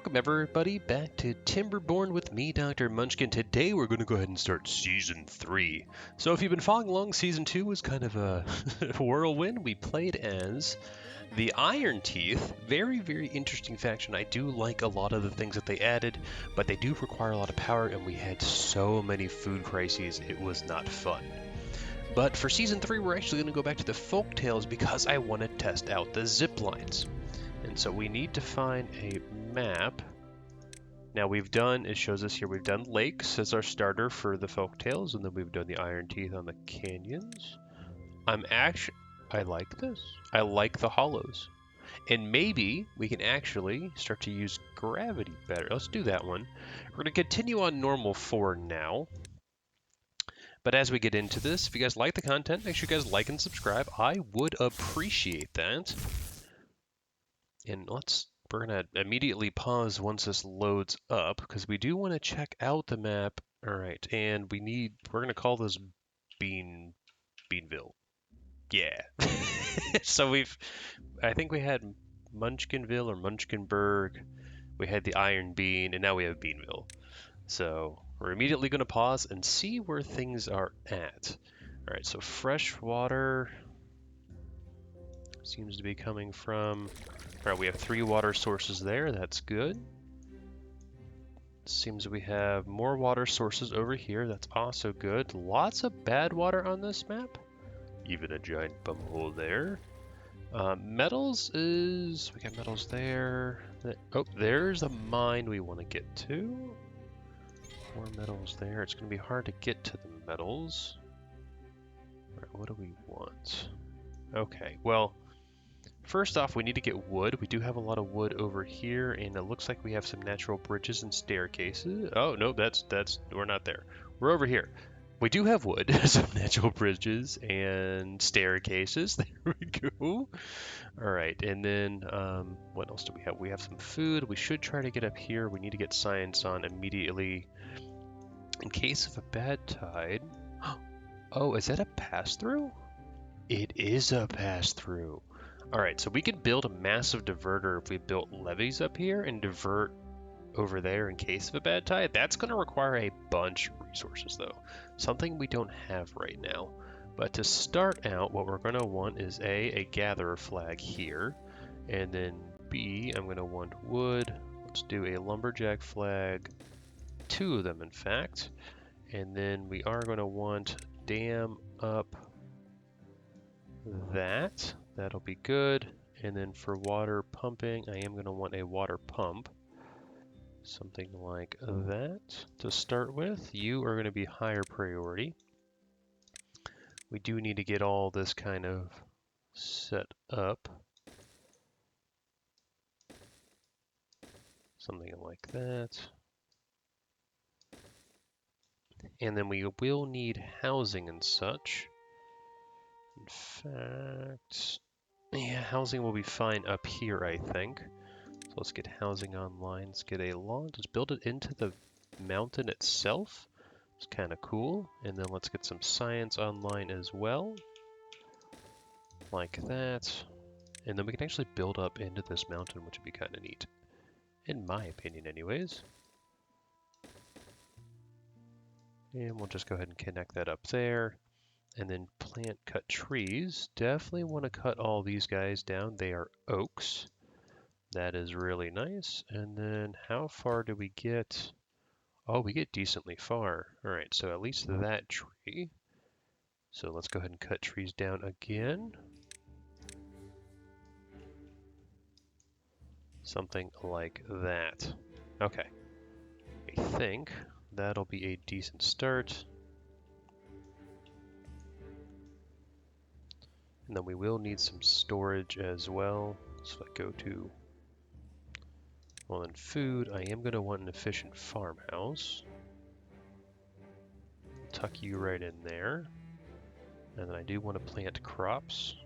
welcome everybody back to Timberborn with me, Dr. Munchkin. Today we're going to go ahead and start Season 3. So if you've been following along, Season 2 was kind of a whirlwind. We played as the Iron Teeth. Very, very interesting faction. I do like a lot of the things that they added, but they do require a lot of power, and we had so many food crises, it was not fun. But for Season 3, we're actually going to go back to the folktales because I want to test out the zip lines. And so we need to find a map. Now it shows us here, we've done lakes as our starter for the folktales, and then we've done the Iron Teeth on the canyons. I like this. I like the hollows. And maybe we can actually start to use gravity better. Let's do that one. We're going to continue on normal for now. But as we get into this, if you guys like the content, make sure you guys like and subscribe. I would appreciate that. And we're going to immediately pause once this loads up, because we do want to check out the map. All right, and we're going to call this Beanville. Yeah. So I think we had Munchkinville or Munchkinburg. We had the Iron Bean, and now we have Beanville. So we're immediately going to pause and see where things are at. All right, so fresh water seems to be coming from... All right, we have 3 water sources there. That's good. Seems we have more water sources over here. That's also good. Lots of bad water on this map. Even a giant bumhole there. Metals is... We got metals there. Oh, there's a mine we want to get to. More metals there. It's going to be hard to get to the metals. All right, what do we want? Okay, well... First off, we need to get wood. We do have a lot of wood over here, and it looks like we have some natural bridges and staircases. Oh, no, we're not there. We're over here. We do have wood, some natural bridges and staircases. There we go. All right, and then what else do we have? We have some food. We should try to get up here. We need to get science on immediately. In case of a bad tide... Oh, is that a pass-through? It is a pass-through. Alright, so we could build a massive diverter if we built levees up here and divert over there in case of a bad tide. That's going to require a bunch of resources, though. Something we don't have right now. But to start out, what we're going to want is a gatherer flag here. And then B, I'm going to want wood. Let's do a lumberjack flag. 2 of them, in fact. And then we are going to want dam up that. That'll be good. And then for water pumping, I am going to want a water pump. Something like that to start with. You are going to be higher priority. We do need to get all this kind of set up. Something like that. And then we will need housing and such. In fact, yeah, housing will be fine up here, I think. So let's get housing online. Let's get a lawn. Let's build it into the mountain itself. It's kind of cool. And then let's get some science online as well. Like that. And then we can actually build up into this mountain, which would be kind of neat. In my opinion, anyways. And we'll just go ahead and connect that up there. And then cut trees. Definitely want to cut all these guys down. They are oaks. That is really nice. And then how far do we get? Oh, we get decently far. All right, so at least that tree. So let's go ahead and cut trees down again. Something like that. Okay. I think that'll be a decent start. And then we will need some storage as well. So if I go to, well, then food, I am going to want an efficient farmhouse. Tuck you right in there. And then I do want to plant crops.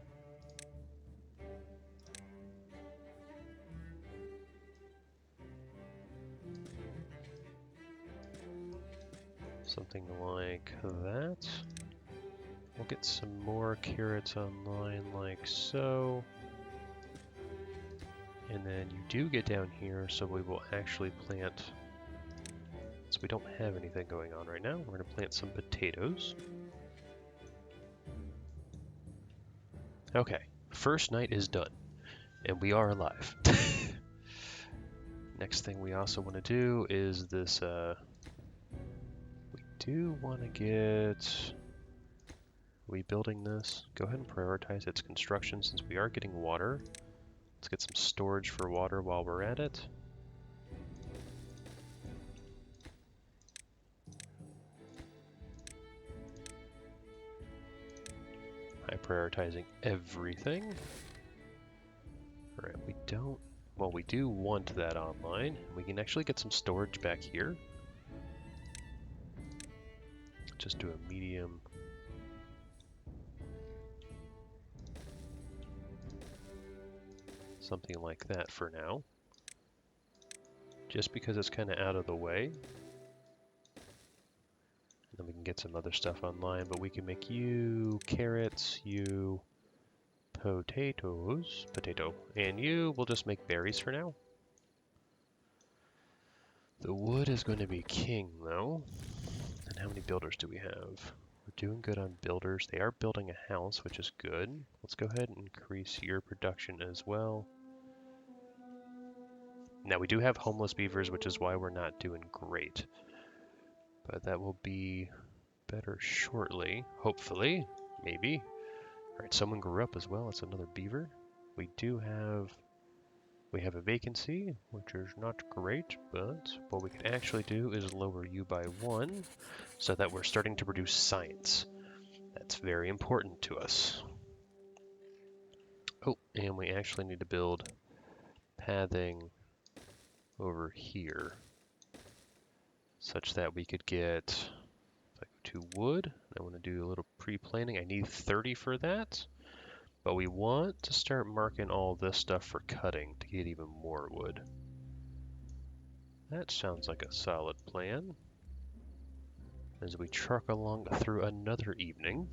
Something like that. We'll get some more carrots online like so. And then you do get down here, so we will actually plant, so we don't have anything going on right now, we're going to plant some potatoes. Okay, first night is done, and we are alive. Next thing we also want to do is this, we do want to get, are we building this? Go ahead and prioritize its construction since we are getting water. Let's get some storage for water while we're at it. High prioritizing everything. Alright, we don't, well, we do want that online. We can actually get some storage back here. Just do a medium. Something like that for now. Just because it's kind of out of the way. And then we can get some other stuff online, but we can make you carrots, you potatoes, potato, and you, we'll just make berries for now. The wood is going to be king though. And how many builders do we have? We're doing good on builders. They are building a house, which is good. Let's go ahead and increase your production as well. Now we do have homeless beavers, which is why we're not doing great. But that will be better shortly, hopefully, maybe. All right, someone grew up as well. It's another beaver. We have a vacancy, which is not great, but what we can actually do is lower you by 1 so that we're starting to produce science. That's very important to us. Oh, and we actually need to build pathing over here such that we could get, if I go to wood, I want to do a little pre-planting. I need 30 for that, but we want to start marking all this stuff for cutting to get even more wood. That sounds like a solid plan. As we truck along through another evening.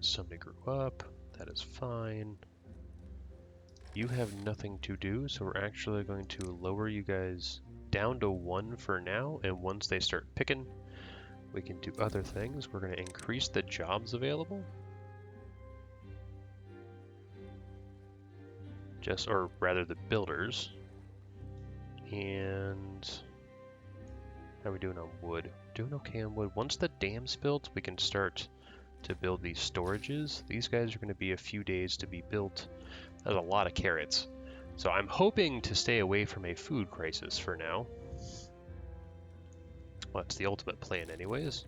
Somebody grew up, that is fine. You have nothing to do, so we're actually going to lower you guys down to 1 for now, and once they start picking, we can do other things. We're going to increase the jobs available. Or rather the builders. And how are we doing on wood? Doing okay on wood. Once the dam's built, we can start to build these storages. These guys are going to be a few days to be built. That's a lot of carrots. So I'm hoping to stay away from a food crisis for now. Well, that's the ultimate plan anyways.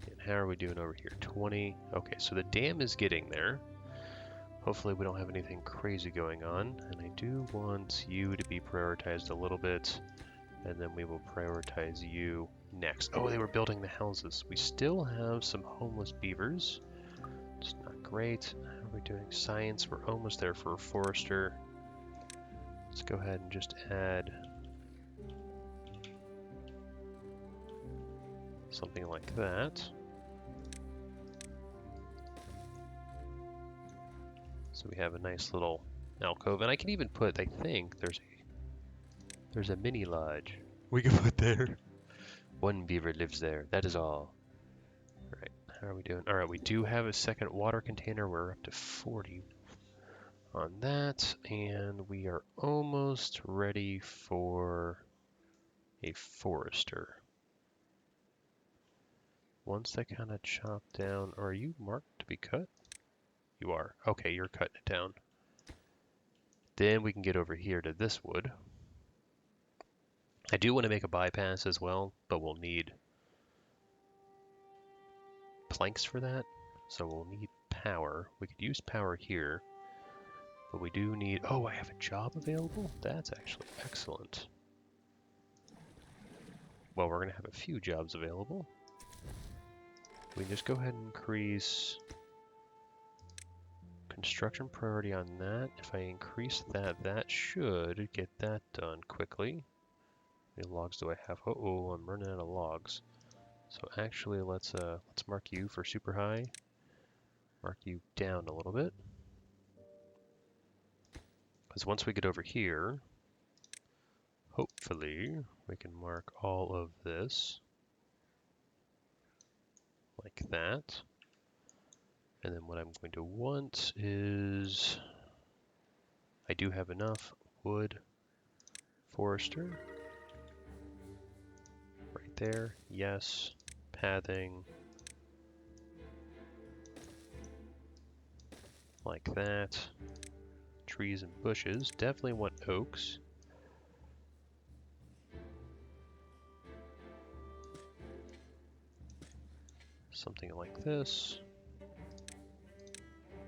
And how are we doing over here? 20. Okay, so the dam is getting there. Hopefully we don't have anything crazy going on. And I do want you to be prioritized a little bit. And then we will prioritize you next. Oh, they were building the houses. We still have some homeless beavers. It's not great. How are we doing? Science, we're almost there for a forester. Let's go ahead and just add something like that. So we have a nice little alcove. And I can even put, I think, there's a mini lodge we can put there. 1 beaver lives there, that is all. Alright, how are we doing? Alright, we do have a second water container. We're up to 40 on that, and we are almost ready for a forester. Once they kind of chop down, are you marked to be cut? You are. Okay, you're cutting it down. Then we can get over here to this wood. I do want to make a bypass as well, but we'll need planks for that. So we'll need power. We could use power here, but we do need, oh, I have a job available? That's actually excellent. Well, we're gonna have a few jobs available. We can just go ahead and increase construction priority on that. If I increase that, that should get that done quickly. How many logs do I have? Uh-oh, I'm running out of logs. So actually, let's mark you for super high. mark you down a little bit. Because once we get over here, hopefully we can mark all of this like that. And then what I'm going to want is, I do have enough wood forester. Right there, yes. Pathing. Like that. Trees and bushes, definitely want oaks. Something like this.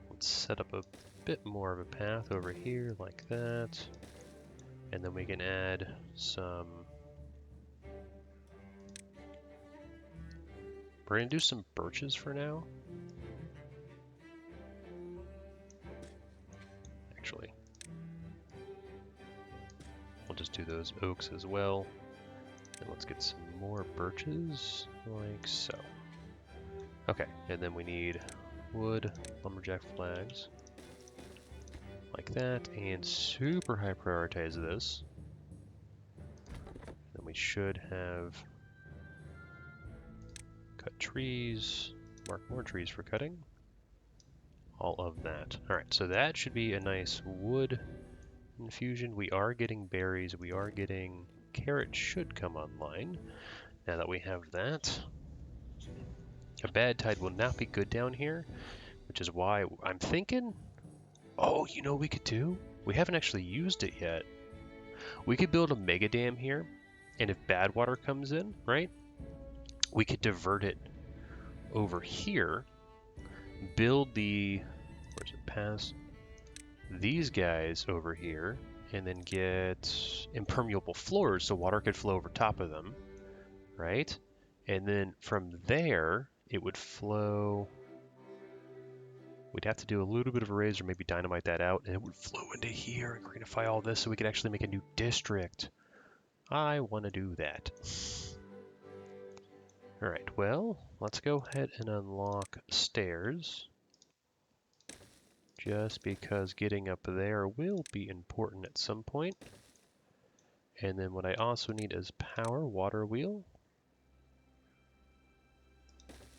Let's set up a bit more of a path over here like that. And then we can add some... We're gonna do some birches for now. Actually, we'll just do those oaks as well. And let's get some more birches, like so. Okay, and then we need wood, lumberjack flags, like that, and super high prioritize this. Then we should have cut trees, mark more trees for cutting, all of that. All right, so that should be a nice wood infusion. We are getting berries, we are getting carrots should come online now that we have that. A bad tide will not be good down here, which is why I'm thinking, oh, you know what we could do? We haven't actually used it yet. We could build a mega dam here, and if bad water comes in, right, we could divert it over here, build the, where's it pass? These guys over here, and then get impermeable floors so water could flow over top of them, right? And then from there, it would flow. We'd have to do a little bit of a raise or maybe dynamite that out, and it would flow into here and greenify all this so we could actually make a new district. I want to do that. All right, well, let's go ahead and unlock stairs. Just because getting up there will be important at some point. And then what I also need is power water wheel.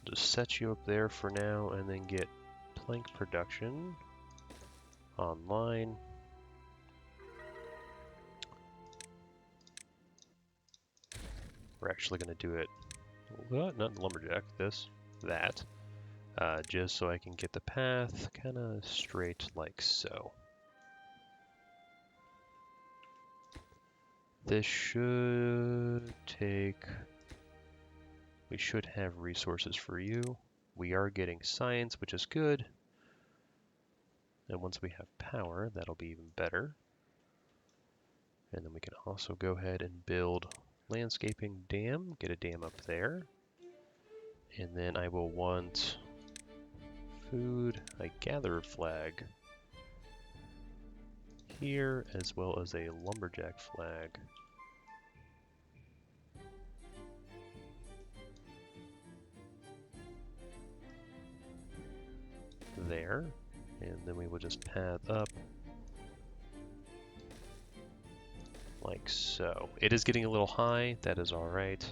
Just set you up there for now and then get plank production online. We're actually going to do it, well, not lumberjack, that, just so I can get the path kind of straight like so. This should take, we should have resources for you. We are getting science, which is good. And once we have power, that'll be even better. And then we can also go ahead and build landscaping dam, get a dam up there. And then I will want food, a gatherer flag here, as well as a lumberjack flag there. And then we will just path up like so. It is getting a little high, that is all right.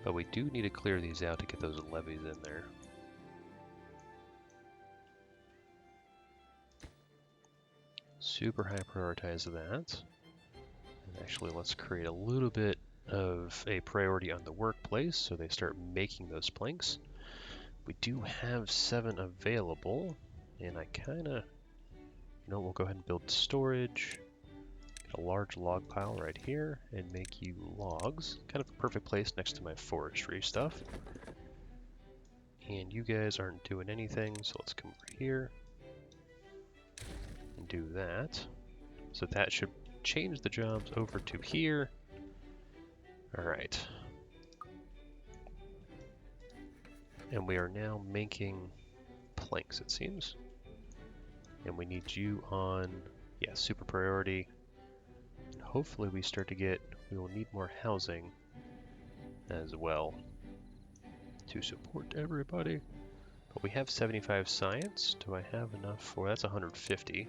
But we do need to clear these out to get those levees in there. Super high prioritize that. And actually, let's create a little bit of a priority on the workplace so they start making those planks. We do have 7 available, and I kind of, we'll go ahead and build storage. Get a large log pile right here and make you logs. Kind of a perfect place next to my forestry stuff. And you guys aren't doing anything, so let's come over here and do that. So that should change the jobs over to here. All right. And we are now making planks, it seems. And we need you on, yeah, super priority. And hopefully we start to get we will need more housing as well to support everybody. But we have 75 science. Do I have enough for that's 150?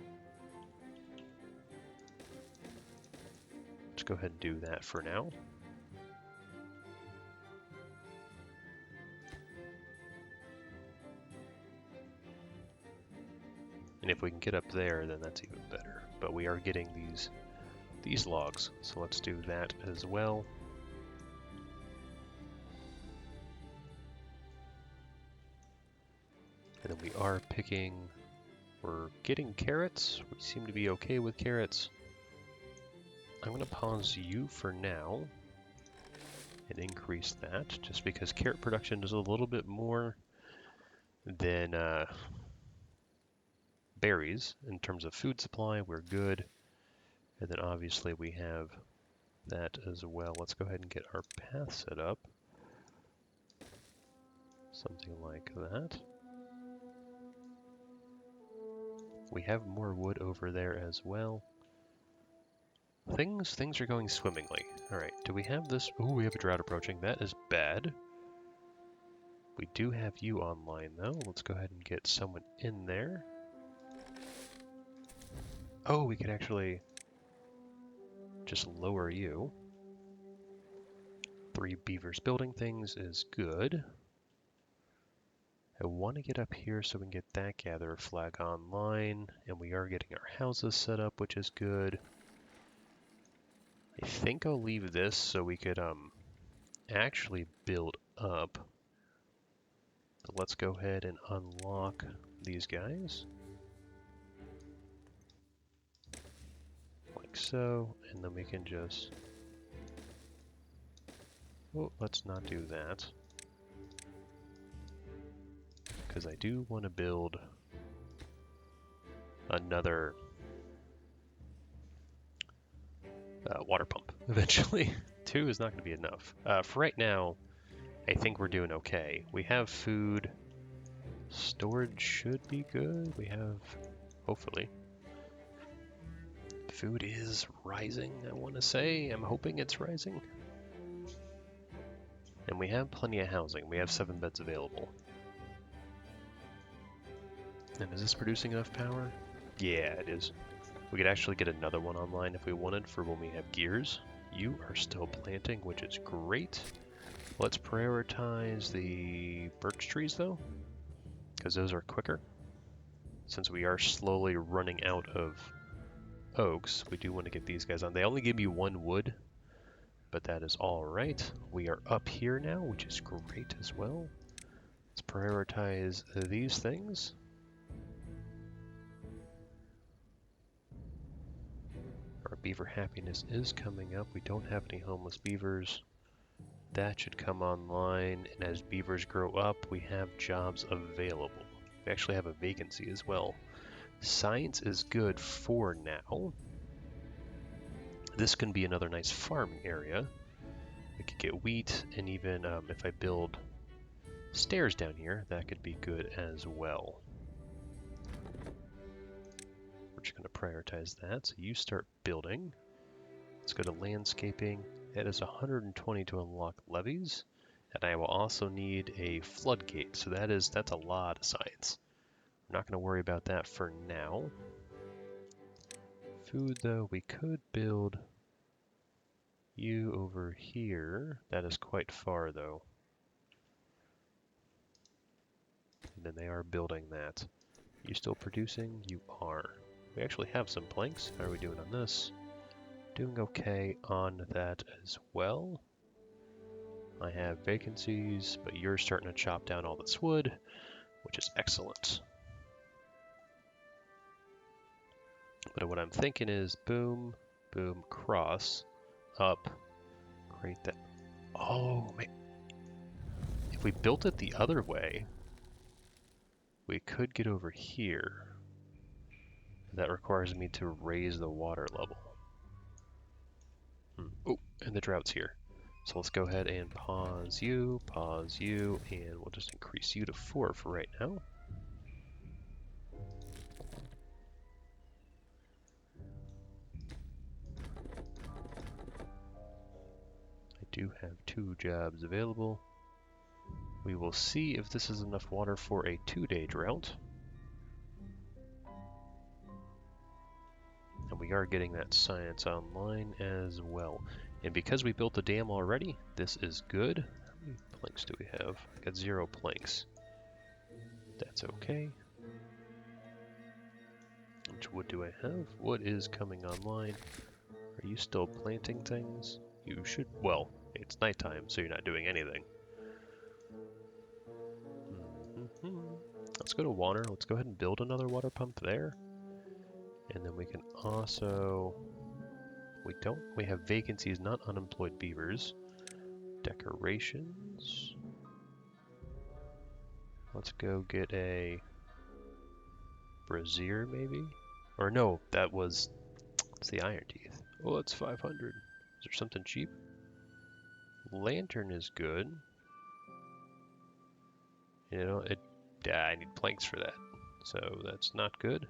Let's go ahead and do that for now. And if we can get up there, then that's even better. But we are getting these logs, so let's do that as well. And then we are we're getting carrots. We seem to be okay with carrots. I'm going to pause you for now and increase that, just because carrot production is a little bit more than berries in terms of food supply. We're good. And then obviously we have that as well. Let's go ahead and get our path set up. Something like that. We have more wood over there as well. Things are going swimmingly. Alright, do we have this? Oh, we have a drought approaching. That is bad. We do have you online though. Let's go ahead and get someone in there. Oh, we could actually just lower you. 3 beavers building things is good. I want to get up here so we can get that gatherer flag online, and we are getting our houses set up, which is good. I think I'll leave this so we could actually build up. But let's go ahead and unlock these guys. Like so, and then we can just... Oh, let's not do that. Because I do want to build another water pump eventually. 2 is not going to be enough. For right now, I think we're doing okay. We have food. Storage should be good. We have, hopefully. Food is rising, I want to say. I'm hoping it's rising. And we have plenty of housing. We have 7 beds available. And is this producing enough power? Yeah, it is. We could actually get another one online if we wanted for when we have gears. You are still planting, which is great. Let's prioritize the birch trees though, because those are quicker. Since we are slowly running out of oaks, we do want to get these guys on. They only give you 1 wood, but that is all right. We are up here now, which is great as well. Let's prioritize these things. Our beaver happiness is coming up. We don't have any homeless beavers. That should come online, and as beavers grow up, we have jobs available. We actually have a vacancy as well. Science is good for now. This can be another nice farming area. We could get wheat, and even if I build stairs down here, that could be good as well. We're just going to prioritize that. So you start building. Let's go to landscaping. It is 120 to unlock levees, and I will also need a floodgate. So that's a lot of science. I'm not going to worry about that for now. Food though, we could build you over here. That is quite far though. And then they are building that. You still producing? You are. We actually have some planks. How are we doing on this? Doing okay on that as well. I have vacancies, but you're starting to chop down all this wood, which is excellent. But what I'm thinking is boom, boom, cross, up, create that. Oh, man. If we built it the other way, we could get over here. That requires me to raise the water level. Oh, and the drought's here. So let's go ahead and pause you, and we'll just increase you to 4 for right now. do have 2 jobs available. We will see if this is enough water for a 2-day drought. And we are getting that science online as well. And because we built the dam already, this is good. How many planks do we have? I got 0 planks. That's okay. How much wood do I have? Wood is coming online. Are you still planting things? You should. Well, it's nighttime, so you're not doing anything. Let's go to water. Let's go ahead and build another water pump there. And then we can also... We have vacancies, not unemployed beavers. Decorations. Let's go get a brazier, maybe? Or no, it's the iron teeth. Oh, it's 500. Is there something cheap? Lantern is good. You know, I need planks for that. So that's not good.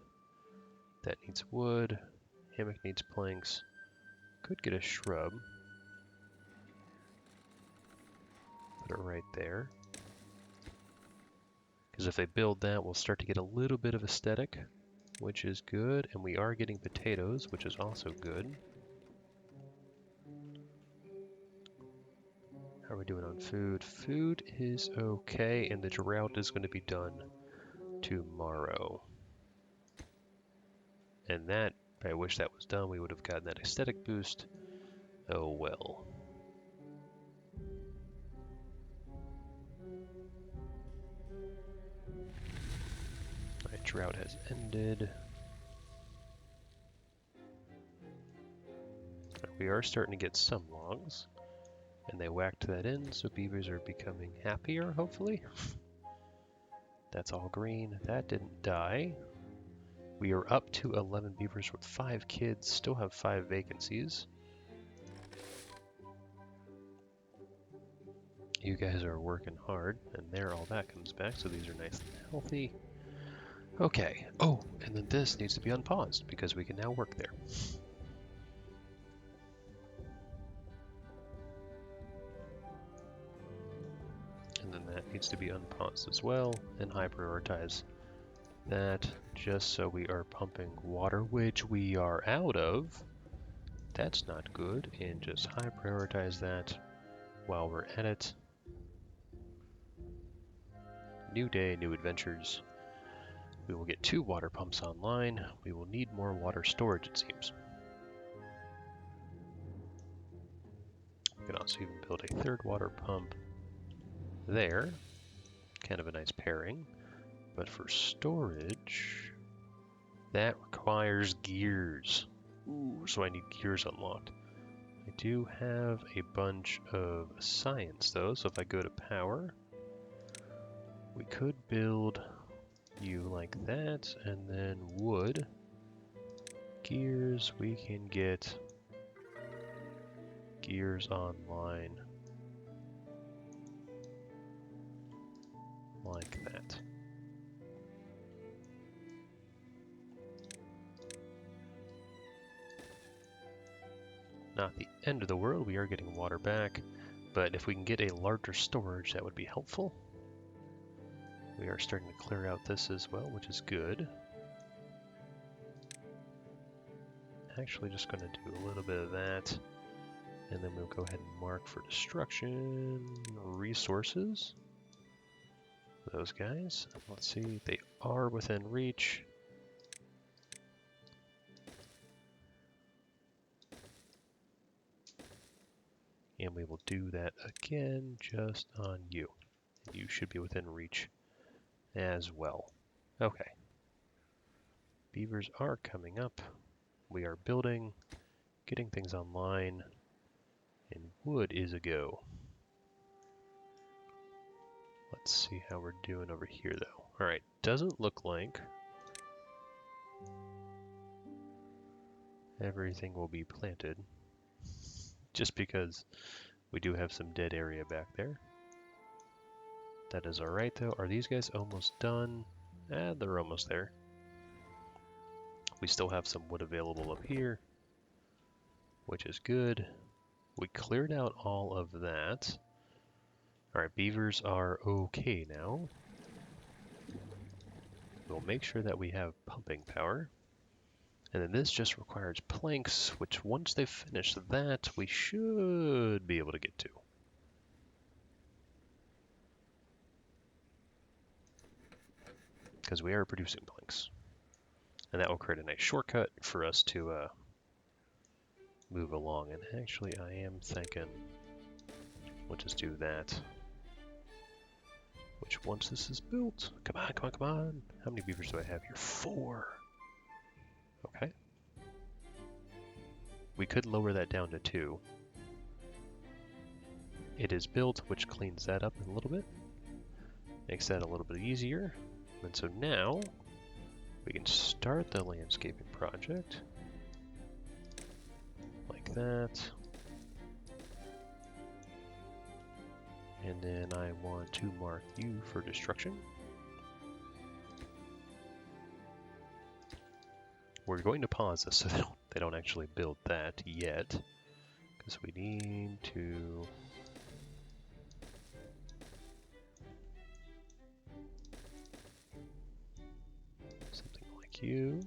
That needs wood. Hammock needs planks. Could get a shrub. Put it right there. Because if they build that, we'll start to get a little bit of aesthetic, which is good. And we are getting potatoes, which is also good. How are we doing on food? Food is okay, and the drought is going to be done tomorrow. And that, I wish that was done. We would have gotten that aesthetic boost. Oh well. Alright, drought has ended. We are starting to get some logs. And they whacked that in, so beavers are becoming happier, hopefully. That's all green. That didn't die. We are up to 11 beavers with 5 kids, still have 5 vacancies. You guys are working hard, and there all that comes back, so these are nice and healthy. Okay. Oh, and then this needs to be unpaused, because we can now work there. And then that needs to be unpaused as well, and high prioritize that, just so we are pumping water, which we are out of. That's not good, and just high prioritize that while we're at it. New day, new adventures. We will get 2 water pumps online. We will need more water storage, it seems. We can also even build a 3rd water pump there. Kind of a nice pairing. But for storage, that requires gears. Ooh, so I need gears unlocked. I do have a bunch of science though, so if I go to power, we could build you like that, and then wood. Gears, we can get gears online like that. Not the end of the world, we are getting water back, but if we can get a larger storage, that would be helpful. We are starting to clear out this as well, which is good. Actually, just going to do a little bit of that, and then we'll go ahead and mark for destruction resources. Those guys. Let's see, they are within reach. And we will do that again just on you. You should be within reach as well. Okay. Beavers are coming up. We are building, getting things online, and wood is a go. Let's see how we're doing over here though. Alright, doesn't look like everything will be planted, just because we do have some dead area back there. That is alright though. Are these guys almost done? They're almost there. We still have some wood available up here, which is good. We cleared out all of that. Alright, beavers are okay now. We'll make sure that we have pumping power. And then this just requires planks, which once they finish that, we should be able to get to. Because we are producing planks. And that will create a nice shortcut for us to move along. And actually, I am thinking we'll just do that. Which once this is built, come on, come on, come on. How many beavers do I have here? 4. Okay. We could lower that down to 2. It is built, which cleans that up a little bit. Makes that a little bit easier. And so now we can start the landscaping project. Like that. And then I want to mark you for destruction. We're going to pause this so they don't actually build that yet. Because we need to... something like you.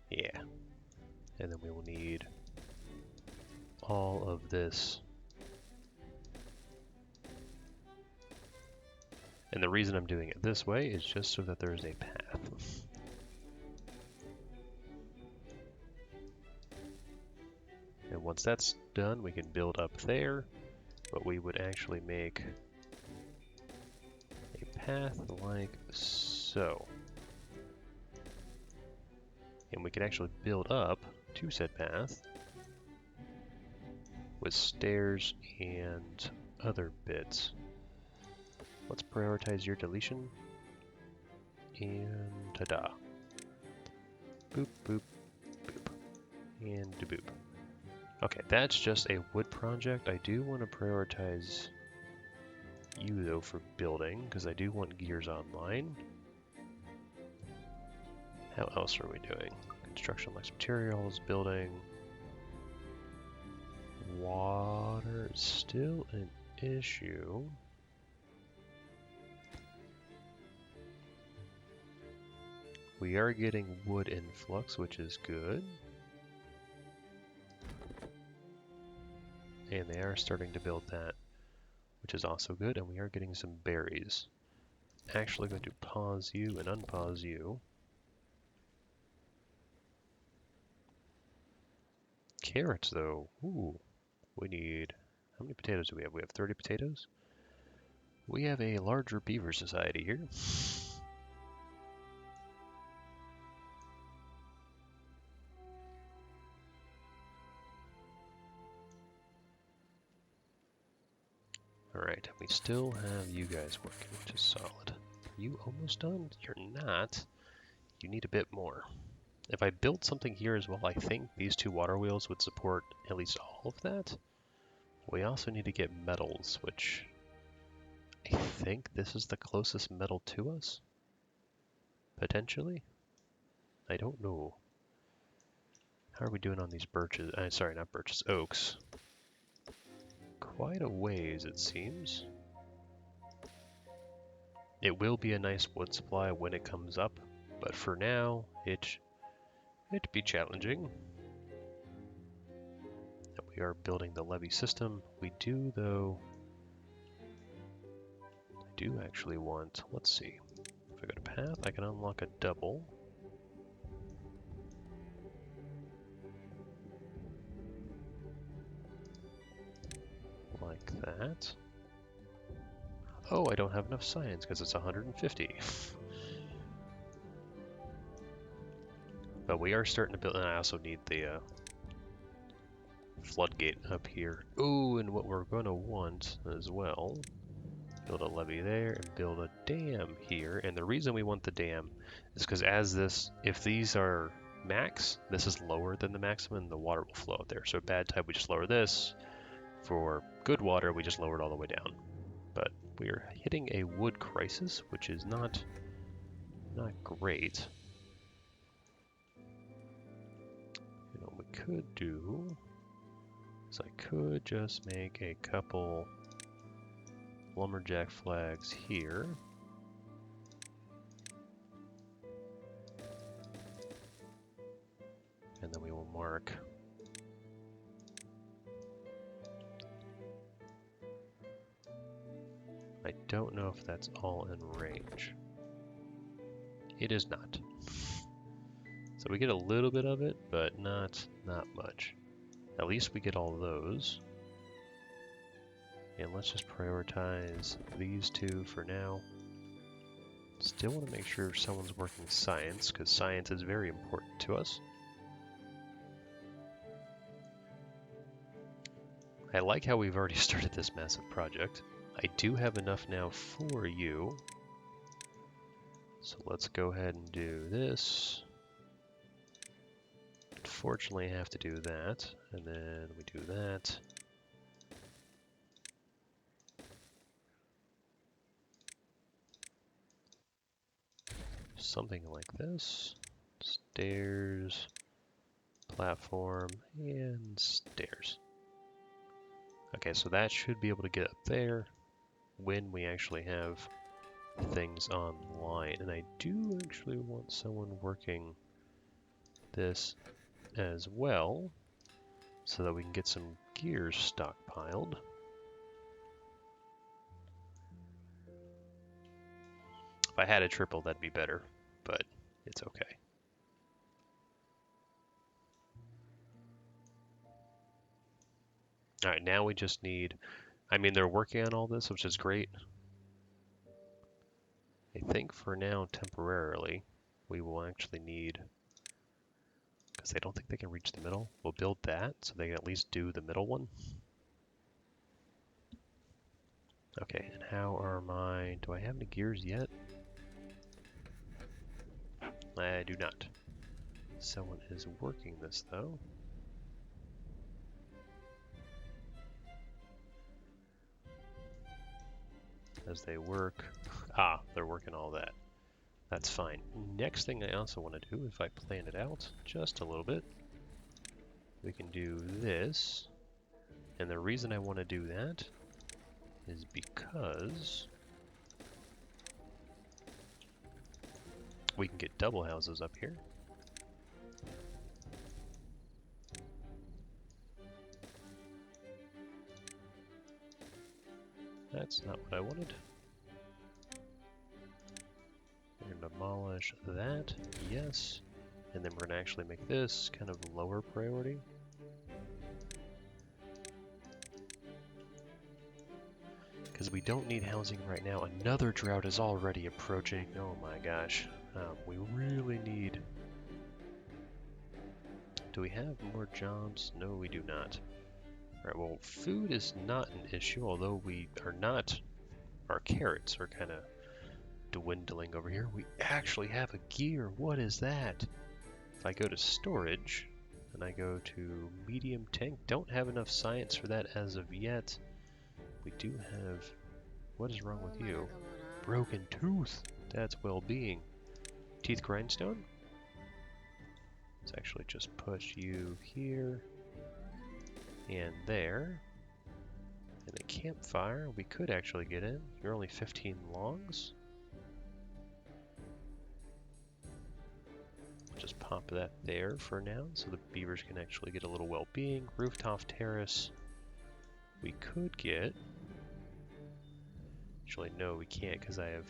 Yeah. And then we will need all of this. And the reason I'm doing it this way is just so that there's a path. And once that's done, we can build up there, but we would actually make a path like so. And we can actually build up to said path with stairs and other bits. Let's prioritize your deletion. And ta-da. Boop, boop, boop. And da-boop. Okay, that's just a wood project. I do want to prioritize you, though, for building, because I do want gears online. How else are we doing? Construction likes materials, building. Water is still an issue. We are getting wood influx, which is good. And they are starting to build that, which is also good. And we are getting some berries. Actually going to pause you and unpause you. Carrots, though. Ooh, we need... how many potatoes do we have? We have 30 potatoes. We have a larger beaver society here. Alright, we still have you guys working, which is solid. Are you almost done? You're not. You need a bit more. If I built something here as well, I think these 2 water wheels would support at least all of that. We also need to get metals, which I think this is the closest metal to us. Potentially? I don't know. How are we doing on these birches? Sorry, not birches, oaks. Quite a ways, it seems. It will be a nice wood supply when it comes up, but for now, it'd be challenging. We are building the levee system. We do, though, I do actually want, let's see. If I go to path, I can unlock a double. Like that. Oh, I don't have enough science because it's 150. But we are starting to build, and I also need the floodgate up here. Ooh, and what we're going to want as well, build a levee there and build a dam here. And the reason we want the dam is because if these are max, this is lower than the maximum, and the water will flow out there. So bad tide, we just lower this. For good water, we just lower it all the way down. But we're hitting a wood crisis, which is not great. could do is I could just make a couple lumberjack flags here. And then we will mark I don't know if that's all in range. It is not. So we get a little bit of it, but not much. At least we get all those. And let's just prioritize these two for now. Still want to make sure someone's working science, because science is very important to us. I like how we've already started this massive project. I do have enough now for you. So let's go ahead and do this. Unfortunately, I have to do that, and then we do that. Something like this. Stairs, platform, and stairs. Okay, so that should be able to get up there when we actually have things online. And I do actually want someone working this as well so that we can get some gears stockpiled. If I had a triple, that'd be better, but it's okay. All right, now we just need, I mean, they're working on all this, which is great. I think for now, temporarily, we will actually need, because I don't think they can reach the middle, we'll build that so they can at least do the middle one. Okay, and how are my, do I have any gears yet? I do not. Someone is working this though. As they work, they're working all that. That's fine. Next thing I also want to do, if I plan it out just a little bit, we can do this. And the reason I want to do that is because we can get double houses up here. That's not what I wanted. We're going to demolish that, yes. And then we're going to actually make this kind of lower priority. Because we don't need housing right now. Another drought is already approaching. Oh my gosh. We really need... Do we have more jobs? No, we do not. Alright, well, food is not an issue, although we are not... Our carrots are kind of dwindling over here. We actually have a gear. What is that? If I go to storage, and I go to medium tank, don't have enough science for that as of yet. We do have... What is wrong with you? Broken tooth. That's well-being. Teeth grindstone? Let's actually just push you here and there. And a campfire, we could actually get in. You're only 15 logs. Just pop that there for now so the beavers can actually get a little well-being. Rooftop terrace. We could get... Actually, no, we can't because I have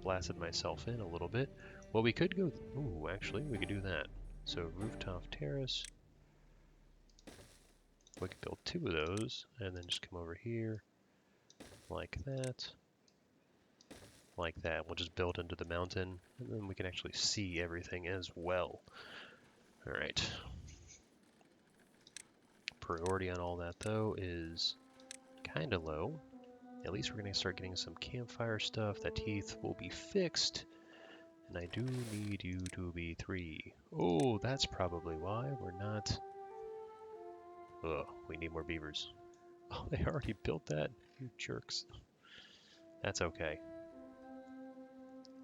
blasted myself in a little bit. Well, we could go... Ooh, actually, we could do that. So, rooftop terrace. We could build 2 of those, and then just come over here, like that. Like that. We'll just build into the mountain, and then we can actually see everything as well. Alright. Priority on all that, though, is kind of low. At least we're going to start getting some campfire stuff. That teeth will be fixed. And I do need you to be 3. Oh, that's probably why we're not... Ugh, we need more beavers. Oh, they already built that? You jerks. That's okay.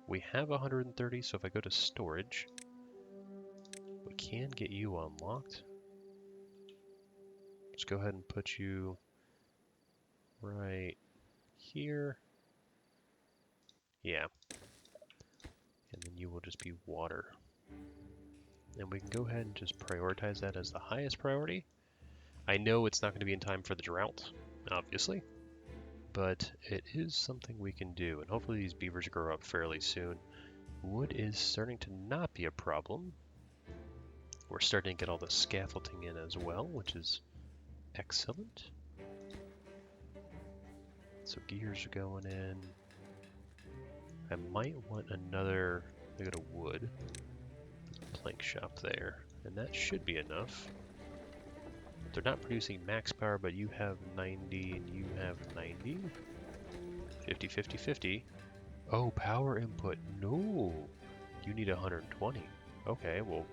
We have 130, so if I go to storage, we can get you unlocked. Let's go ahead and put you right here. Yeah. And then you will just be water. And we can go ahead and just prioritize that as the highest priority. I know it's not going to be in time for the drought, obviously, but it is something we can do. And hopefully these beavers grow up fairly soon. Wood is starting to not be a problem. We're starting to get all the scaffolding in as well, which is excellent. So gears are going in. I might want another, I got a wood plank shop there, and that should be enough. They're not producing max power, but you have 90 and you have 90. 50, 50, 50. Oh, power input. No, you need 120. Okay, well,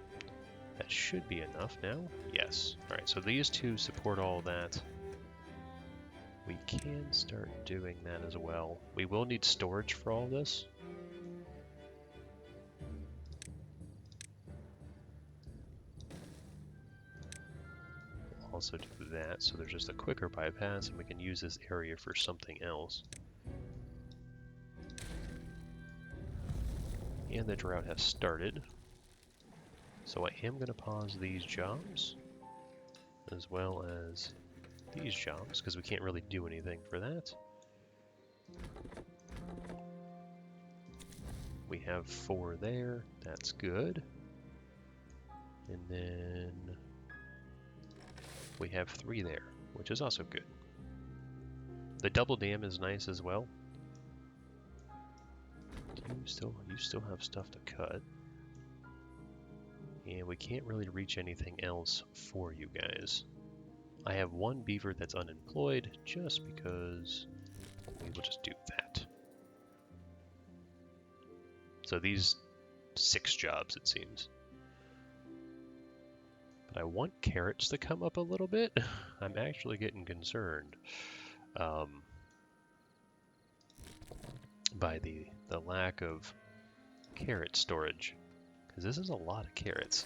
that should be enough now. Yes. All right, so these two support all that. We can start doing that as well. We will need storage for all this. We'll also do that, so there's just a quicker bypass, and we can use this area for something else. And the drought has started. So I am going to pause these jobs, as well as these jobs, because we can't really do anything for that. We have 4 there, that's good. And then we have 3 there, which is also good. The double dam is nice as well. You still have stuff to cut. And we can't really reach anything else for you guys. I have 1 beaver that's unemployed, just because we will just do that. So these 6 jobs, it seems. But I want carrots to come up a little bit. I'm actually getting concerned by the lack of carrot storage, because this is a lot of carrots.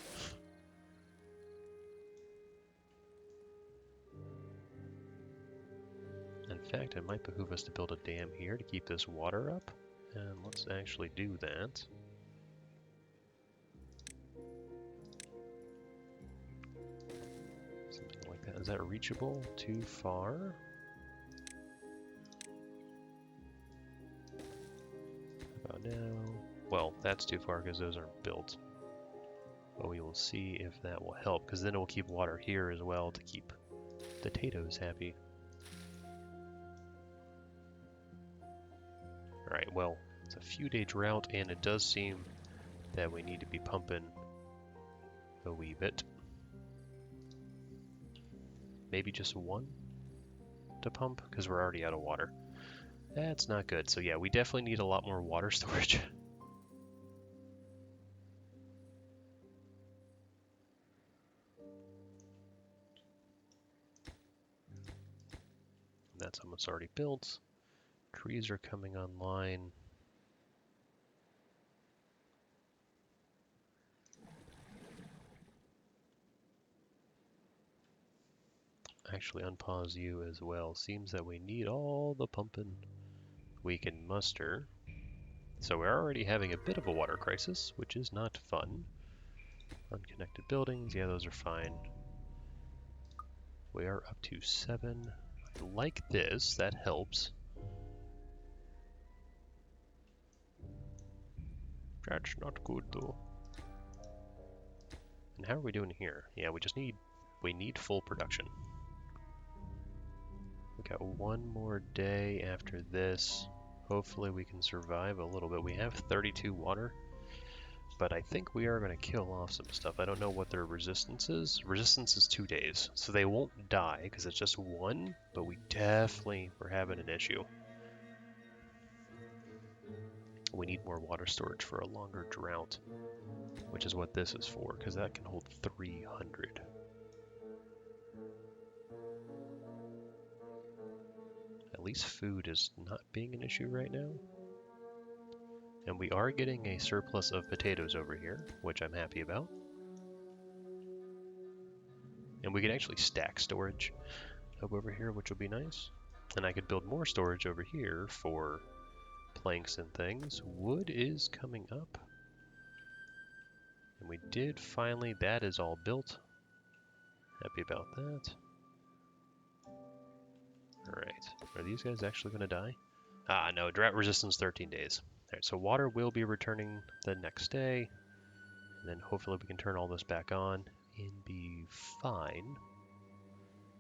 In fact, it might behoove us to build a dam here to keep this water up, and let's actually do that. Something like that. Is that reachable? Too far? How about now? Well, that's too far because those aren't built. But we will see if that will help, because then it will keep water here as well to keep the potatoes happy. Alright, well, it's a few day drought, and it does seem that we need to be pumping a wee bit. Maybe just 1 to pump, because we're already out of water. That's not good. So yeah, we definitely need a lot more water storage. That's almost already built. Trees are coming online. Actually unpause you as well. Seems that we need all the pumping we can muster. So we're already having a bit of a water crisis, which is not fun. Unconnected buildings, yeah, those are fine. We are up to 7. I like this, that helps. That's not good though. And how are we doing here? Yeah, we need full production. We got 1 more day after this. Hopefully we can survive a little bit. We have 32 water, but I think we are going to kill off some stuff. I don't know what their resistance is. Resistance is 2 days, so they won't die because it's just 1, but we definitely were having an issue. We need more water storage for a longer drought, which is what this is for, because that can hold 300. At least food is not being an issue right now. And we are getting a surplus of potatoes over here, which I'm happy about. And we can actually stack storage up over here, which would be nice. And I could build more storage over here for planks and things. Wood is coming up. And we did finally, that is all built. Happy about that. Alright, are these guys actually going to die? Ah, no, drought resistance 13 days. Alright, so water will be returning the next day. And then hopefully we can turn all this back on and be fine.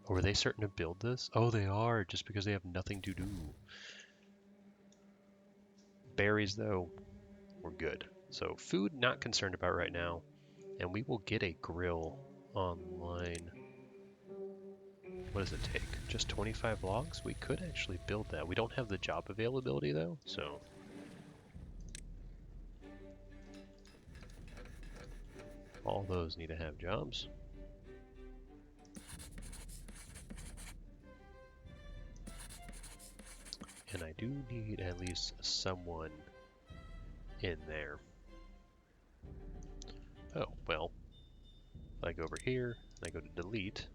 Or were they starting to build this? Oh, they are, just because they have nothing to do. Berries, though, we're good. So food, not concerned about right now. And we will get a grill online. What does it take? Just 25 logs? We could actually build that. We don't have the job availability, though, so... all those need to have jobs. And I do need at least someone in there. Oh, well. If I go over here, and I go to delete,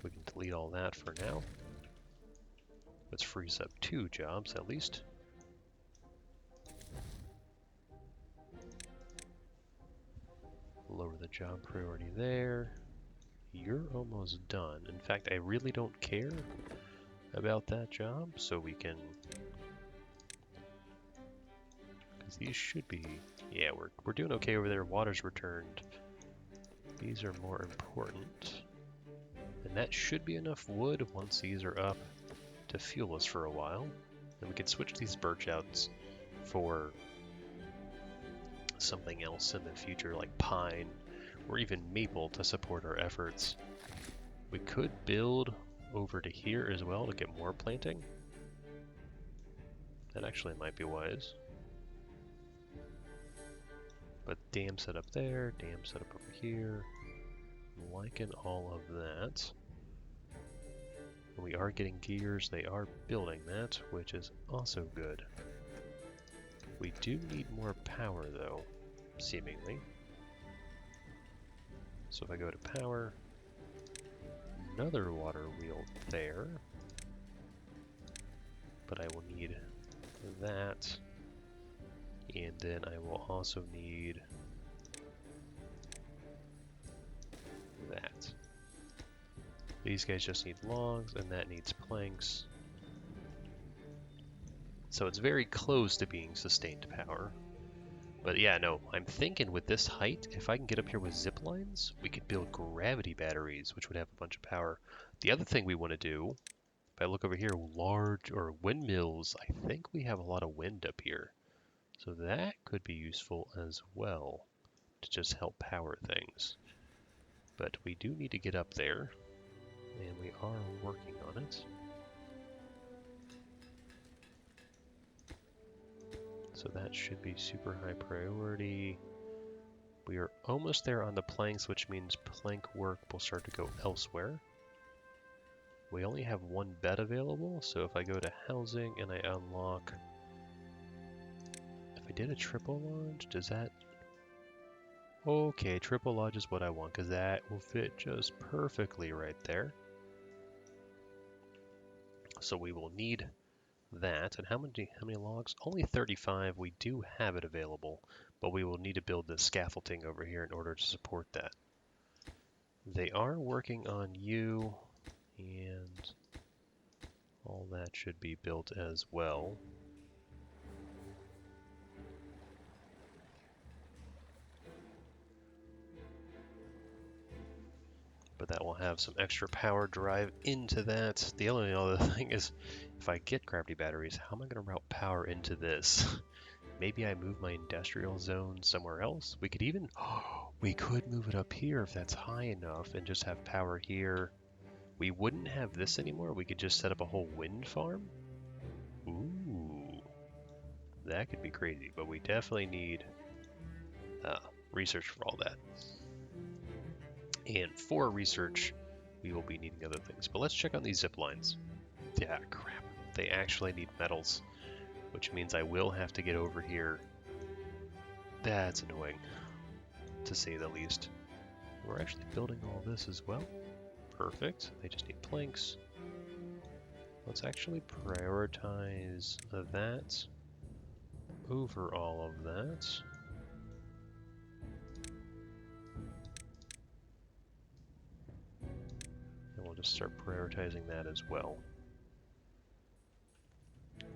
we can delete all that for now. Let's freeze up 2 jobs at least. Lower the job priority there. You're almost done. In fact, I really don't care about that job, so we can... because these should be... yeah, we're doing okay over there. Water's returned. These are more important. And that should be enough wood once these are up to fuel us for a while. And we can switch these birch outs for something else in the future, like pine or even maple to support our efforts. We could build over to here as well to get more planting. That actually might be wise. But dam set up there, dam set up over here. I'm liking all of that. And we are getting gears, they are building that, which is also good. We do need more power though, seemingly. So if I go to power, another water wheel there. But I will need that. And then I will also need that. These guys just need logs, and that needs planks. So it's very close to being sustained power. But yeah, no, I'm thinking with this height, if I can get up here with zip lines, we could build gravity batteries, which would have a bunch of power. The other thing we want to do, if I look over here, large or windmills, I think we have a lot of wind up here. So that could be useful as well to just help power things. But we do need to get up there, and we are working on it. So that should be super high priority. We are almost there on the planks, which means plank work will start to go elsewhere. We only have 1 bed available, so if I go to housing and I unlock... if I did a triple lodge, does that... okay, triple lodge is what I want, because that will fit just perfectly right there. So we will need that. And how many logs? Only 35. We do have it available, but we will need to build the scaffolding over here in order to support that. They are working on you, and all that should be built as well. But that will have some extra power drive into that. The only other thing is, if I get gravity batteries, how am I going to route power into this? Maybe I move my industrial zone somewhere else? We could even... we could move it up here if that's high enough and just have power here. We wouldn't have this anymore. We could just set up a whole wind farm. Ooh. That could be crazy, but we definitely need research for all that. And for research, we will be needing other things. But let's check on these zip lines. Yeah, crap. They actually need metals, which means I will have to get over here. That's annoying, to say the least. We're actually building all this as well. Perfect. They just need planks. Let's actually prioritize that over all of that. And we'll just start prioritizing that as well.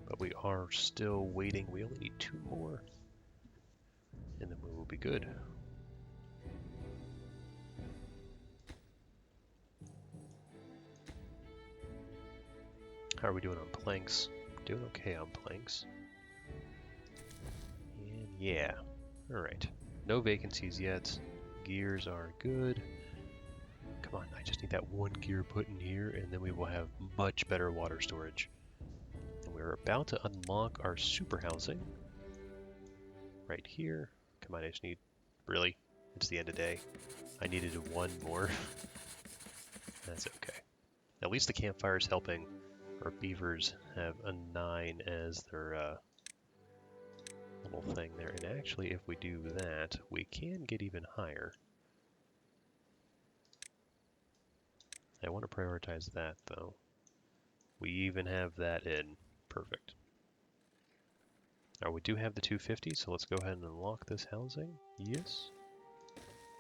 But we are still waiting. We only need 2 more. And then we will be good. How are we doing on planks? Doing okay on planks. And yeah. Alright. No vacancies yet. Gears are good. Come on, I just need that 1 gear put in here, and then we will have much better water storage. And we're about to unlock our super housing. Right here. Come on, I just need... Really? It's the end of day. I needed 1 more. That's okay. At least the campfire's helping. Our beavers have a 9 as their little thing there. And actually, if we do that, we can get even higher. I want to prioritize that, though. We even have that in. Perfect. We do have the 250, so let's go ahead and unlock this housing. Yes.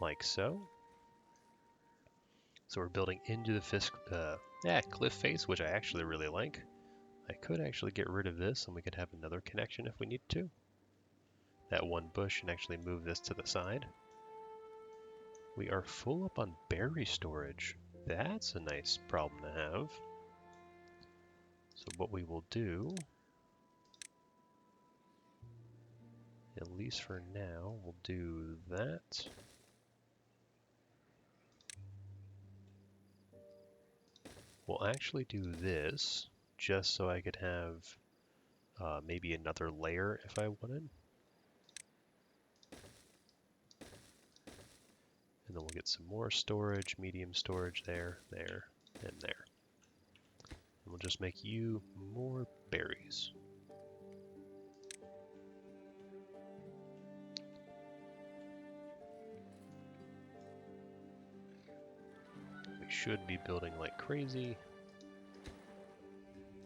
Like so. So we're building into the cliff face, which I actually really like. I could actually get rid of this, and we could have another connection if we need to. That 1 bush and actually move this to the side. We are full up on berry storage. That's a nice problem to have. So what we will do, at least for now, we'll do that. We'll actually do this just so I could have maybe another layer if I wanted. And then we'll get some more storage, medium storage there, there, and there. And we'll just make you more berries. We should be building like crazy.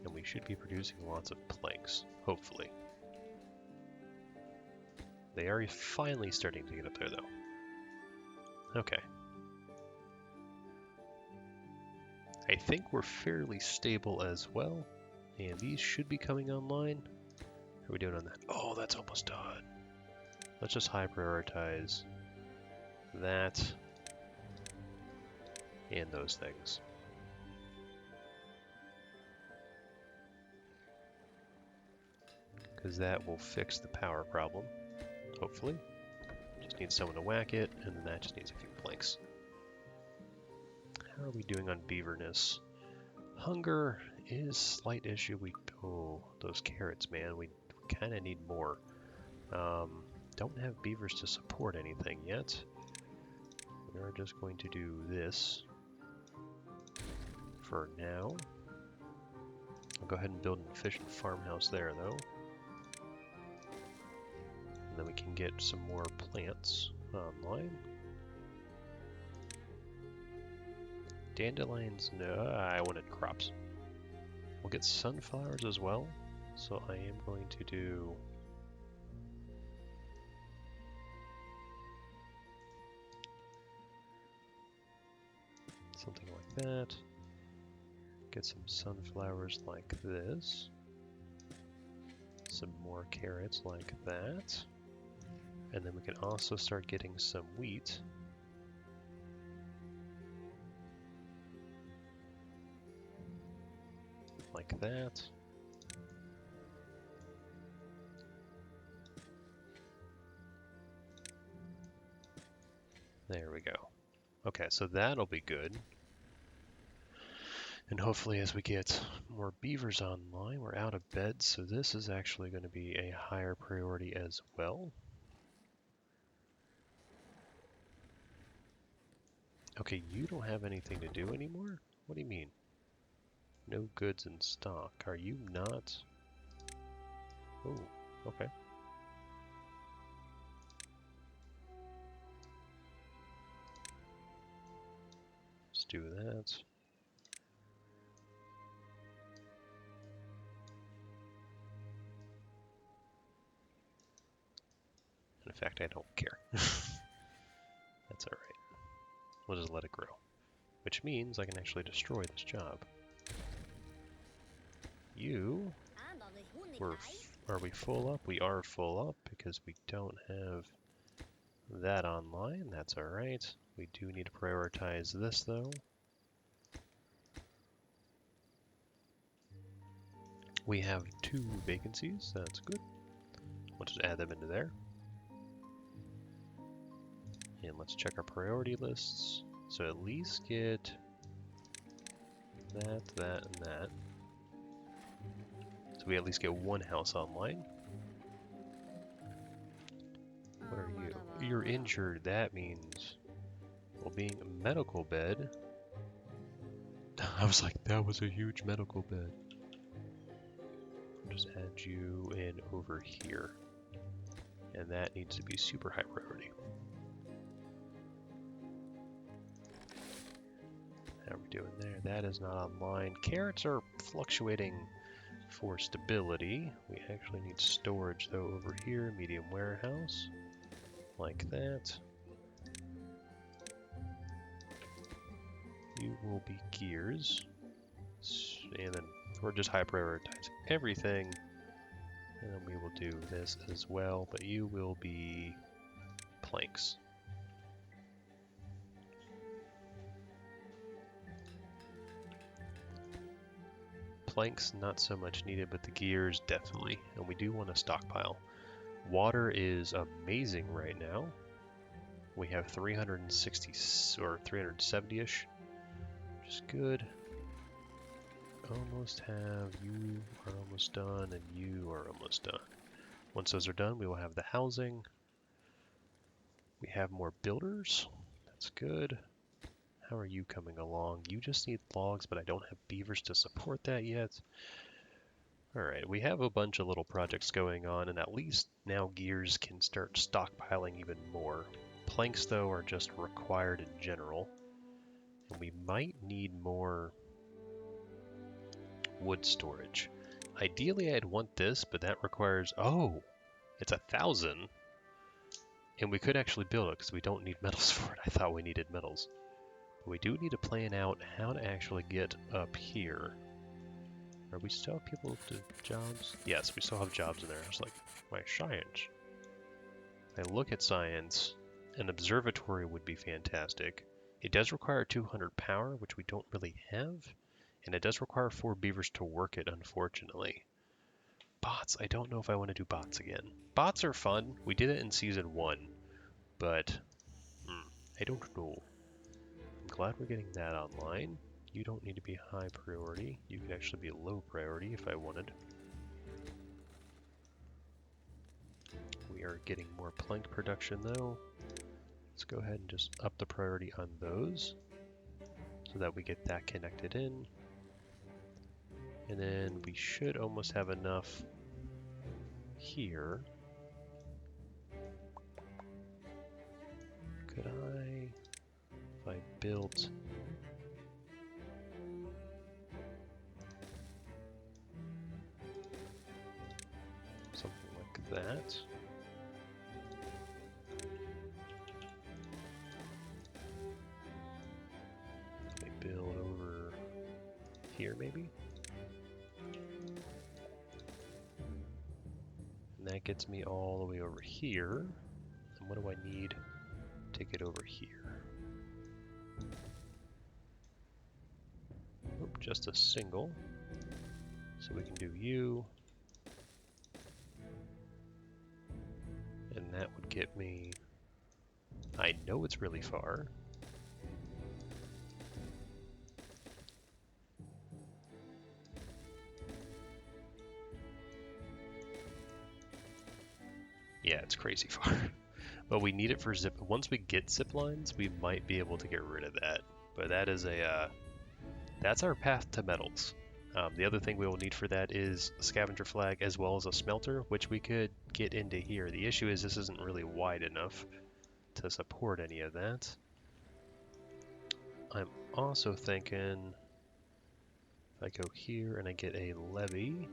And we should be producing lots of planks, hopefully. They are finally starting to get up there, though. Okay. I think we're fairly stable as well. And these should be coming online. How are we doing on that? Oh, that's almost done. Let's just high prioritize that and those things. Because that will fix the power problem, hopefully. Just need someone to whack it, and then that just needs a few planks. How are we doing on beaverness? Hunger is a slight issue. Oh, those carrots, man. We kind of need more. Don't have beavers to support anything yet. We are just going to do this for now. I'll go ahead and build an efficient farmhouse there, though. And then we can get some more plants online. Dandelions, no, I wanted crops. We'll get sunflowers as well. So I am going to do... something like that. Get some sunflowers like this. Some more carrots like that. And then we can also start getting some wheat. Like that. There we go. Okay, so that'll be good. And hopefully as we get more beavers online, we're out of beds, so this is actually going to be a higher priority as well. Okay, you don't have anything to do anymore? What do you mean? No goods in stock. Are you not? Oh, okay. that. In fact, I don't care. That's alright. We'll just let it grow. Which means I can actually destroy this job. You... Are we full up? We are full up because we don't have that online. That's alright. We do need to prioritize this though. We have 2 vacancies. That's good. We'll just add them into there. And let's check our priority lists. So at least get that, that, and that. So we at least get 1 house online. What are you? You're injured. That means, well, being a medical bed. I was like, that was a huge medical bed. I'll just add you in over here. And that needs to be super high priority. How are we doing there? That is not online. Carrots are fluctuating for stability. We actually need storage though over here. Medium warehouse. Like that. You will be gears. And then we're just high prioritizing everything. And then we will do this as well, but you will be planks. Planks, not so much needed, but the gears, definitely. And we do want to stockpile. Water is amazing right now. We have 360 or 370-ish, which is good. Almost have, you are almost done, and you are almost done. Once those are done, we will have the housing. We have more builders. That's good. How are you coming along? You just need logs, but I don't have beavers to support that yet. Alright, we have a bunch of little projects going on, and at least now gears can start stockpiling even more. Planks, though, are just required in general. And we might need more wood storage. Ideally, I'd want this, but that requires... Oh! It's 1,000! And we could actually build it, because we don't need metals for it. I thought we needed metals. But we do need to plan out how to actually get up here. Are we still have people to jobs? Yes, we still have jobs in there. I was like, my science. I look at science, an observatory would be fantastic. It does require 200 power, which we don't really have. And it does require 4 beavers to work it, unfortunately. Bots, I don't know if I want to do bots again. Bots are fun. We did it in Season 1. But, I don't know. I'm glad we're getting that online. You don't need to be high priority. You could actually be low priority if I wanted. We are getting more plank production though. Let's go ahead and just up the priority on those so that we get that connected in. And then we should almost have enough here. Could I, if I built something like that. Let me build over here maybe. And that gets me all the way over here. And what do I need to get over here? Oop, just a single. So we can do you. And that would get me... I know it's really far. Yeah, it's crazy far. But we need it for zip. Once we get zip lines, we might be able to get rid of that. But that is a... that's our path to metals. The other thing we will need for that is a scavenger flag as well as a smelter, which we could get into here. The issue is this isn't really wide enough to support any of that. I'm also thinking if I go here and I get a levee,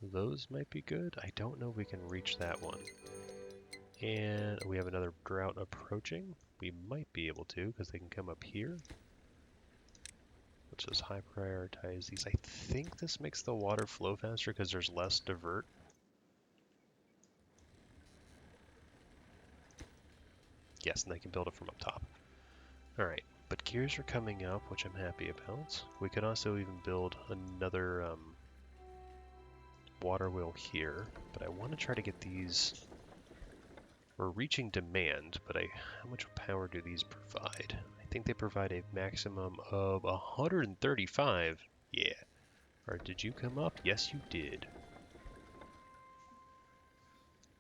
those might be good. I don't know if we can reach that one. And we have another drought approaching. We might be able to because they can come up here. Let's just high prioritize these. I think this makes the water flow faster because there's less divert. Yes, and they can build it from up top. Alright, but gears are coming up, which I'm happy about. We could also even build another water wheel here, but I want to try to get these. We're reaching demand, but how much power do these provide? I think they provide a maximum of 135. Yeah. Or did you come up? Yes, you did.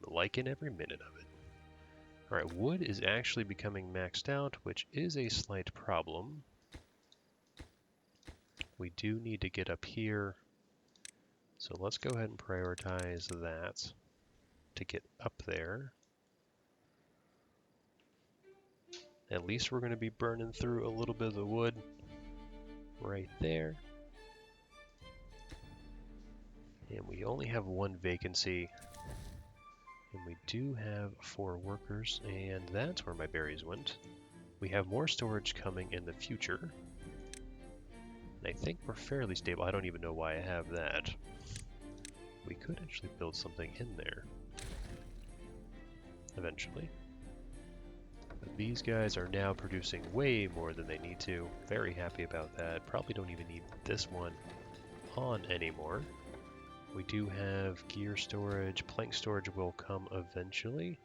Liking every minute of it. Alright, wood is actually becoming maxed out, which is a slight problem. We do need to get up here. So let's go ahead and prioritize that to get up there. At least we're going to be burning through a little bit of the wood right there. And we only have one vacancy. And we do have 4 workers, and that's where my berries went. We have more storage coming in the future. And I think we're fairly stable. I don't even know why I have that. We could actually build something in there eventually. But these guys are now producing way more than they need to. Very happy about that. Probably don't even need this one on anymore. We do have gear storage. Plank storage will come eventually.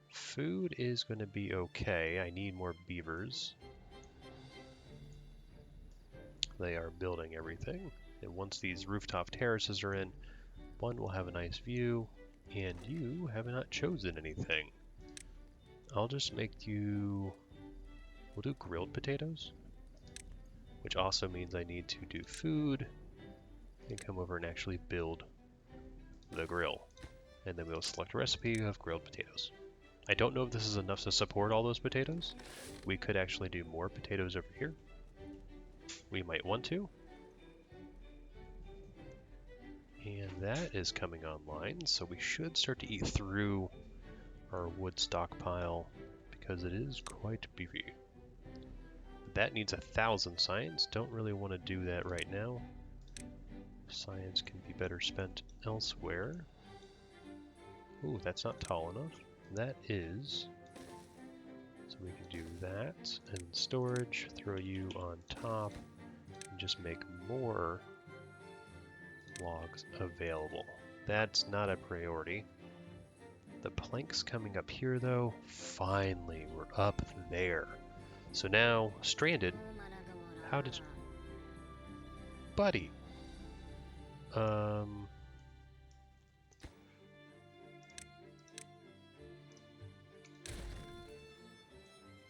Food is going to be okay. I need more beavers. They are building everything. And once these rooftop terraces are in, one will have a nice view, and you have not chosen anything. I'll just make you... We'll do grilled potatoes, which also means I need to do food and come over and actually build the grill. And then we'll select a recipe of grilled potatoes. I don't know if this is enough to support all those potatoes. We could actually do more potatoes over here. We might want to. And that is coming online, so we should start to eat through our wood stockpile because it is quite beefy. That needs 1,000 science. Don't really want to do that right now. Science can be better spent elsewhere. Ooh, that's not tall enough. That is. So we can do that. And storage, throw you on top, and just make more logs available. That's not a priority. The planks coming up here though, finally, we're up there. So now, stranded, how did... Buddy!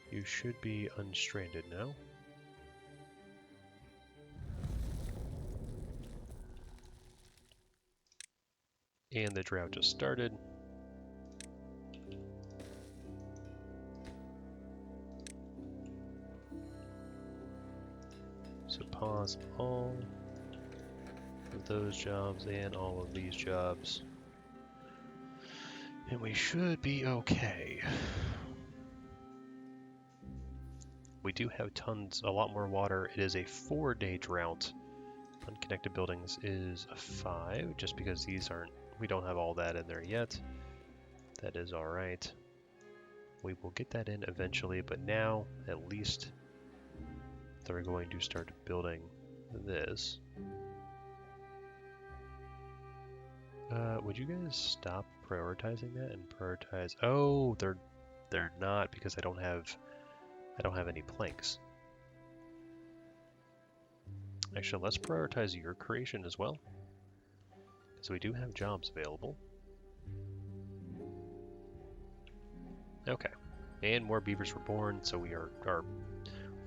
You should be unstranded now. And the drought just started. So pause all of those jobs and all of these jobs. And we should be okay. We do have tons, a lot more water. It is a 4-day drought. Unconnected buildings is a 5, just because these aren't, we don't have all that in there yet. That is alright. We will get that in eventually, but now, at least, they're going to start building this. Would you guys stop prioritizing that and prioritize? Oh, they're not because I don't have any planks. Actually, let's prioritize your creation as well, because we do have jobs available. Okay, and more beavers were born, so our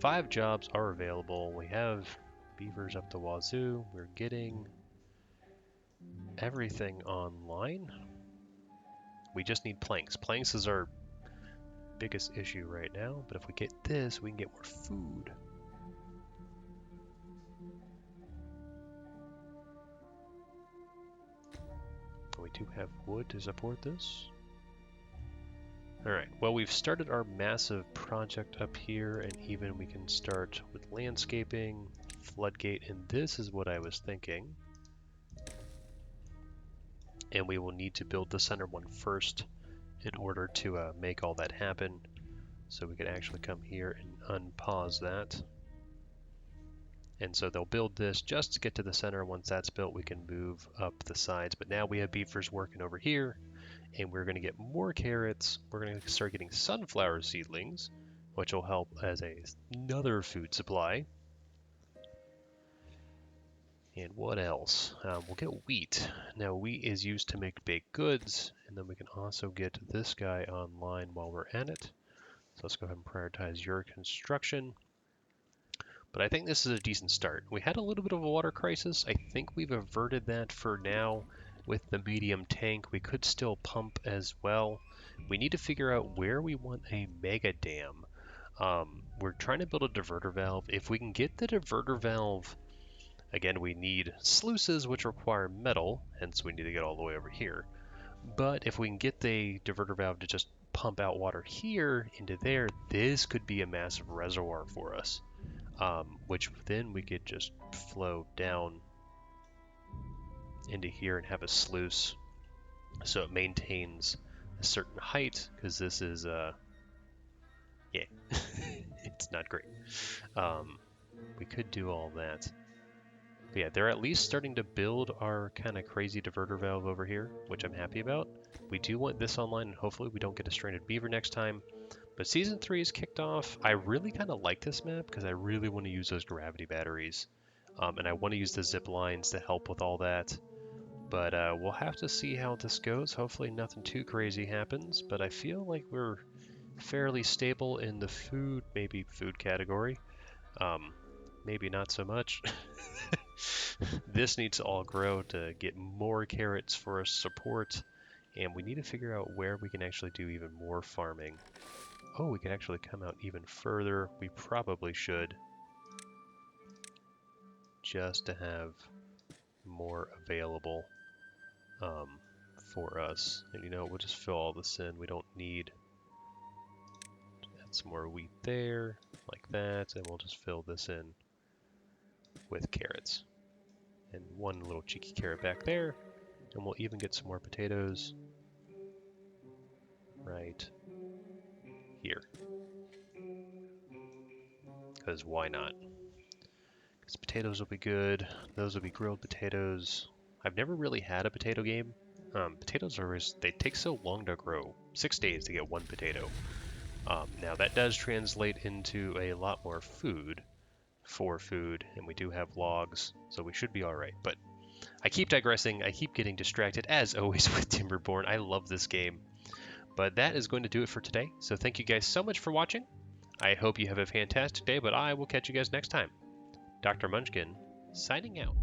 5 jobs are available. We have beavers up the wazoo. We're getting everything online. We just need planks. Planks is our biggest issue right now, but if we get this, we can get more food. We do have wood to support this. Alright, well we've started our massive project up here, and even we can start with landscaping, floodgate, and this is what I was thinking. And we will need to build the center one first in order to make all that happen. So we can actually come here and unpause that. And so they'll build this just to get to the center. Once that's built, we can move up the sides. But now we have beefers working over here, and we're going to get more carrots. We're going to start getting sunflower seedlings, which will help as another food supply. And what else? We'll get wheat. Now, wheat is used to make baked goods, and then we can also get this guy online while we're at it. So let's go ahead and prioritize your construction. But I think this is a decent start. We had a little bit of a water crisis. I think we've averted that for now with the medium tank. We could still pump as well. We need to figure out where we want a mega dam. We're trying to build a diverter valve. If we can get the diverter valve, again, we need sluices, which require metal, hence we need to get all the way over here. But if we can get the diverter valve to just pump out water here into there, this could be a massive reservoir for us. Which then we could just flow down into here and have a sluice so it maintains a certain height, because this is yeah it's not great. We could do all that, but yeah, they're at least starting to build our kind of crazy diverter valve over here, which I'm happy about. We do want this online, and hopefully we don't get a stranded beaver next time. But Season 3 is kicked off. I really kind of like this map because I really want to use those gravity batteries. And I want to use the zip lines to help with all that. But we'll have to see how this goes. Hopefully nothing too crazy happens. But I feel like we're fairly stable in the food, maybe food category. Maybe not so much. This needs to all grow to get more carrots for support. And we need to figure out where we can actually do even more farming. Oh, we can actually come out even further. We probably should, just to have more available for us. And you know, we'll just fill all this in. We don't need add some more wheat there, like that, and we'll just fill this in with carrots. And one little cheeky carrot back there, and we'll even get some more potatoes right here. Because why not? Because potatoes will be good. Those will be grilled potatoes. I've never really had a potato game. Potatoes they take so long to grow. 6 days to get one potato. Now that does translate into a lot more food for food, and we do have logs, so we should be alright. But I keep digressing. I keep getting distracted, as always, with Timberborn. I love this game. But that is going to do it for today. So thank you guys so much for watching. I hope you have a fantastic day, but I will catch you guys next time. Dr. Munchkin, signing out.